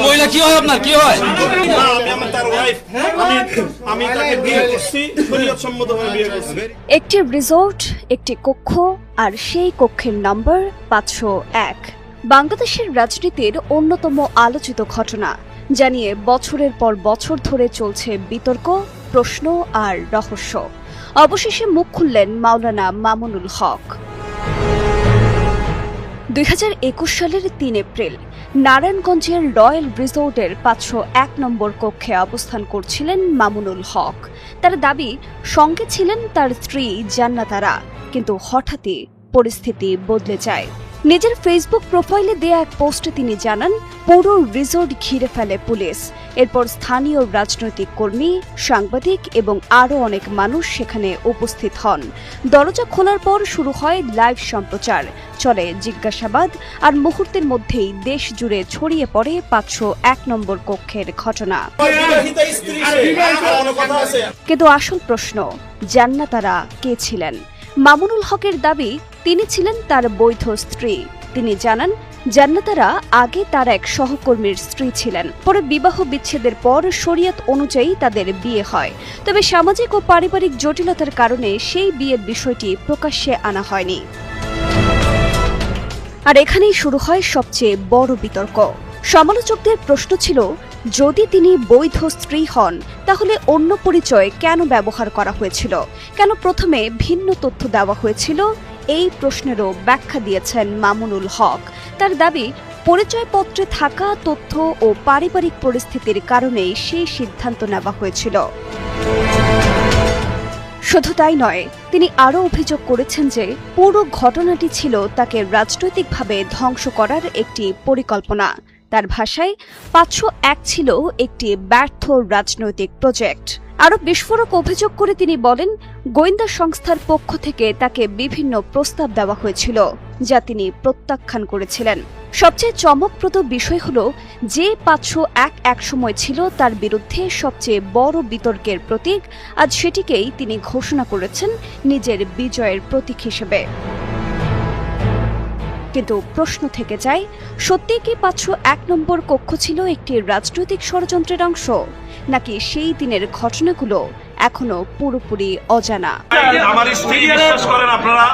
মহিলা কি হয় আপনার কি হয়? আমি আমার তার ওয়াইফ, আমি তাকে বিয়ে করছি, শরীয়তসম্মতভাবে বিয়ে করছি। একটি রিসোর্ট, একটি কক্ষ, আর সেই কক্ষের নম্বর 501। বাংলাদেশের রাজনীতির অন্যতম আলোচিত ঘটনা, যা নিয়ে বছরের পর বছর ধরে চলছে বিতর্ক, প্রশ্ন আর রহস্য। অবশেষে মুখ খুললেন মাওলানা মামুনুল হক। 2021 সালের 3 এপ্রিল নারায়ণগঞ্জের রয়্যাল রিসোর্টের 501 নম্বর কক্ষে অবস্থান করছিলেন মামুনুল হক। তার দাবি, সঙ্গে ছিলেন তার স্ত্রী জান্নাতারা, কিন্তু হঠাৎই পরিস্থিতি বদলে যায়। নিজের ফেসবুক প্রোফাইলে দেয়া এক পোস্টে তিনি জানান, পুরো রিসোর্ট ঘিরে ফেলে পুলিশ। এরপর স্থানীয় রাজনৈতিক কর্মী, সাংবাদিক এবং আরও অনেক মানুষ সেখানে উপস্থিত হন। দরজা খোলার পর শুরু হয় লাইভ সম্প্রচার, চলে জিজ্ঞাসাবাদ, আর মুহূর্তের মধ্যেই দেশ জুড়ে ছড়িয়ে পড়ে 501 নম্বর কক্ষের ঘটনা। কিন্তু আসল প্রশ্ন, জান্নাতারা কে ছিলেন? মামুনুল হকের দাবি, তিনি ছিলেন তার বৈধ স্ত্রী। তিনি জানান, জান্নাতারা আগে তার এক সহকর্মীর স্ত্রী ছিলেন। পরে বিবাহ বিচ্ছেদের পর শরীয়ত অনুযায়ী তাদের বিয়ে হয়। তবে সামাজিক ও পারিবারিক জটিলতার কারণে সেই বিয়ের বিষয়টি প্রকাশ্যে আনা হয়নি। আর এখানেই শুরু হয় সবচেয়ে বড় বিতর্ক। সমালোচকদের প্রশ্ন ছিল, যদি তিনি বৈধ স্ত্রী হন, তাহলে অন্য পরিচয় কেন ব্যবহার করা হয়েছিল? কেন প্রথমে ভিন্ন তথ্য দেওয়া হয়েছিল? এই প্রশ্নেরও ব্যাখ্যা দিয়েছেন মামুনুল হক। তার দাবি, পরিচয়পত্রে থাকা তথ্য ও পারিবারিক পরিস্থিতির কারণেই সেই সিদ্ধান্ত নেওয়া হয়েছিল। শুধু তাই নয়, তিনি আরও অভিযোগ করেছেন যে পুরো ঘটনাটি ছিল তাকে রাজনৈতিকভাবে ধ্বংস করার একটি পরিকল্পনা। তার ভাষায়, 501 ছিল একটি ব্যর্থ রাজনৈতিক প্রজেক্ট। আরও বিস্ফোরক অভিযোগ করে তিনি বলেন, গোয়েন্দা সংস্থার পক্ষ থেকে তাকে বিভিন্ন প্রস্তাব দেওয়া হয়েছিল, যা তিনি প্রত্যাখ্যান করেছিলেন। সবচেয়ে চমকপ্রদ বিষয় হল যে 501 একসময় ছিল তার বিরুদ্ধে সবচেয়ে বড় বিতর্কের প্রতীক, আজ সেটিকেই তিনি ঘোষণা করেছেন নিজের বিজয়ের প্রতীক হিসেবে। কিন্তু প্রশ্ন থেকে যায়, সত্যি কি 501 নম্বর কক্ষ ছিল একটি রাজনৈতিক ষড়যন্ত্রের অংশ, নাকি সেই দিনের ঘটনাগুলো এখনো পুরোপুরি অজানা? আমার স্ত্রী বিশ্বাস করেন আপনারা,